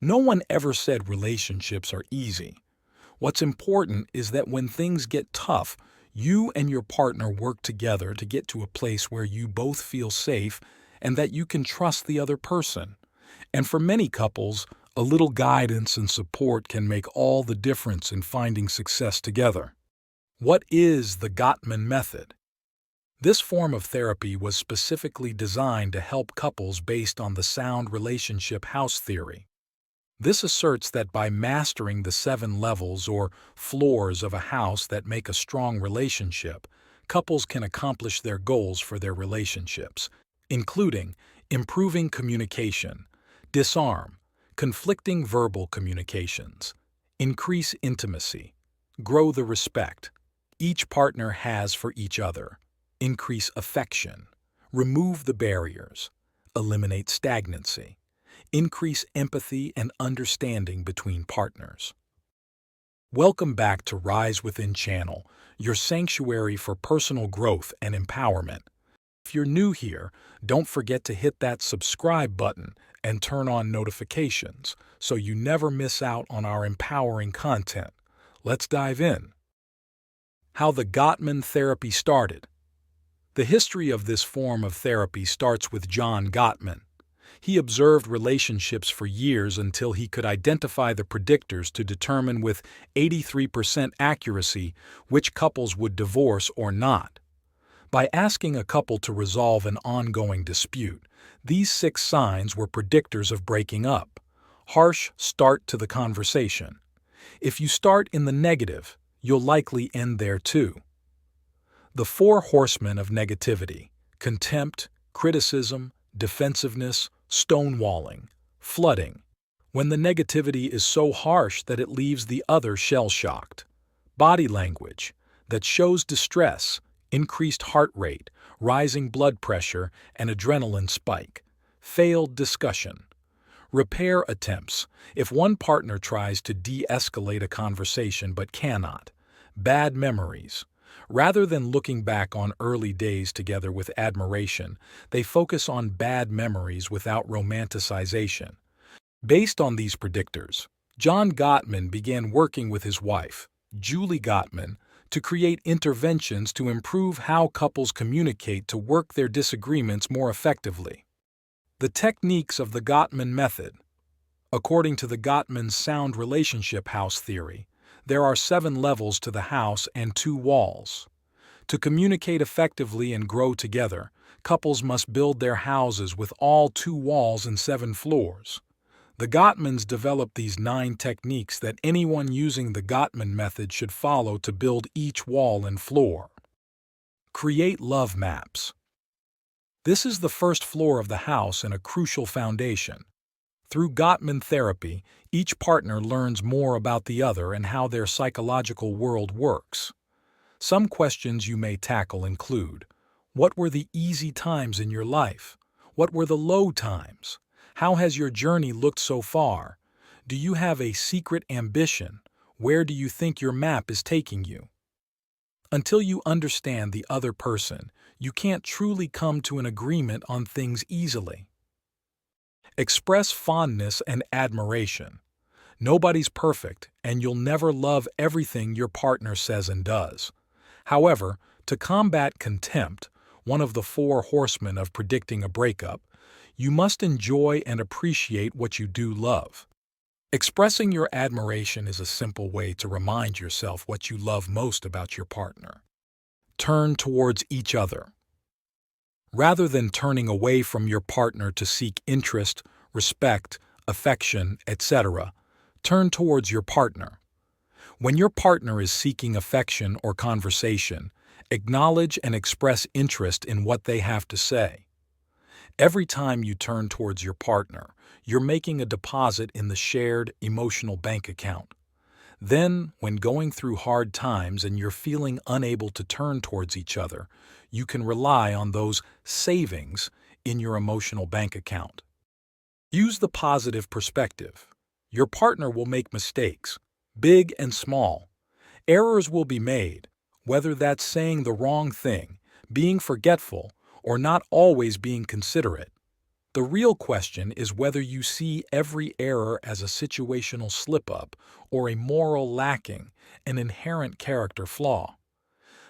No one ever said relationships are easy. What's important is that when things get tough, you and your partner work together to get to a place where you both feel safe and that you can trust the other person. And for many couples, a little guidance and support can make all the difference in finding success together. What is the Gottman Method? This form of therapy was specifically designed to help couples based on the sound relationship house theory. This asserts that by mastering the 7 levels or floors of a house that make a strong relationship, couples can accomplish their goals for their relationships, including improving communication, disarm, conflicting verbal communications, increase intimacy, grow the respect each partner has for each other, increase affection, remove the barriers, eliminate stagnancy, increase empathy and understanding between partners. Welcome back to Rise Within Channel, your sanctuary for personal growth and empowerment. If you're new here, don't forget to hit that subscribe button and turn on notifications so you never miss out on our empowering content. Let's dive in. How the Gottman therapy started. The history of this form of therapy starts with John Gottman. He observed relationships for years until he could identify the predictors to determine with 83% accuracy which couples would divorce or not. By asking a couple to resolve an ongoing dispute, these 6 signs were predictors of breaking up. Harsh start to the conversation. If you start in the negative, you'll likely end there too. The 4 horsemen of negativity: contempt, criticism, defensiveness, stonewalling, flooding. When the negativity is so harsh that it leaves the other shell-shocked. Body language that shows distress, increased heart rate, rising blood pressure, and adrenaline spike. Failed discussion. Repair attempts, if one partner tries to de-escalate a conversation but cannot. Bad memories. Rather than looking back on early days together with admiration, they focus on bad memories without romanticization. Based on these predictors, John Gottman began working with his wife, Julie Gottman, to create interventions to improve how couples communicate to work their disagreements more effectively. The techniques of the Gottman Method. According to the Gottman's sound relationship house theory, there are 7 levels to the house and 2 walls. To communicate effectively and grow together, couples must build their houses with all 2 walls and 7 floors. The Gottmans developed these 9 techniques that anyone using the Gottman method should follow to build each wall and floor. Create love maps. This is the first floor of the house and a crucial foundation. Through Gottman therapy, each partner learns more about the other and how their psychological world works. Some questions you may tackle include: what were the easy times in your life? What were the low times? How has your journey looked so far? Do you have a secret ambition? Where do you think your map is taking you? Until you understand the other person, you can't truly come to an agreement on things easily. Express fondness and admiration. Nobody's perfect, and you'll never love everything your partner says and does. However, to combat contempt, one of the 4 horsemen of predicting a breakup, you must enjoy and appreciate what you do love. Expressing your admiration is a simple way to remind yourself what you love most about your partner. Turn towards each other. Rather than turning away from your partner to seek interest, respect, affection, etc., turn towards your partner. When your partner is seeking affection or conversation, acknowledge and express interest in what they have to say. Every time you turn towards your partner, you're making a deposit in the shared emotional bank account. Then, when going through hard times and you're feeling unable to turn towards each other, you can rely on those savings in your emotional bank account. Use the positive perspective. Your partner will make mistakes, big and small. Errors will be made, whether that's saying the wrong thing, being forgetful, or not always being considerate. The real question is whether you see every error as a situational slip-up or a moral lacking, an inherent character flaw.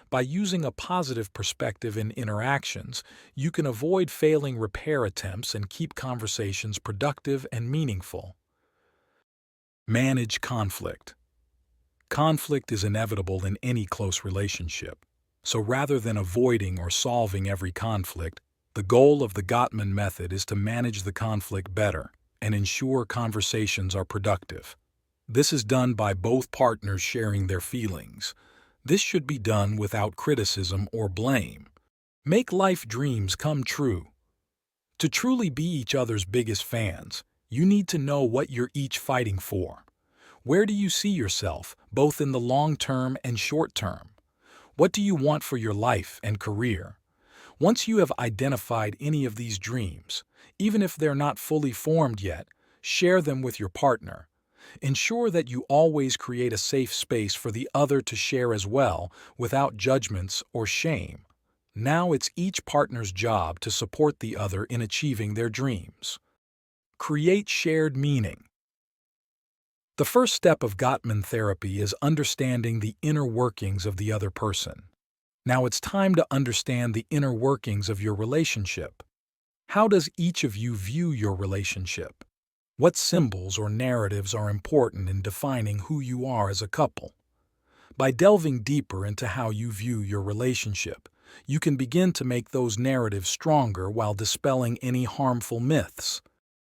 By using a positive perspective in interactions, you can avoid failing repair attempts and keep conversations productive and meaningful. Manage conflict. Conflict is inevitable in any close relationship. So rather than avoiding or solving every conflict, the goal of the Gottman Method is to manage the conflict better and ensure conversations are productive. This is done by both partners sharing their feelings. This should be done without criticism or blame. Make life dreams come true. To truly be each other's biggest fans, you need to know what you're each fighting for. Where do you see yourself, both in the long term and short term? What do you want for your life and career? Once you have identified any of these dreams, even if they're not fully formed yet, share them with your partner. Ensure that you always create a safe space for the other to share as well, without judgments or shame. Now it's each partner's job to support the other in achieving their dreams. Create shared meaning. The first step of Gottman therapy is understanding the inner workings of the other person. Now it's time to understand the inner workings of your relationship. How does each of you view your relationship? What symbols or narratives are important in defining who you are as a couple? By delving deeper into how you view your relationship, you can begin to make those narratives stronger while dispelling any harmful myths.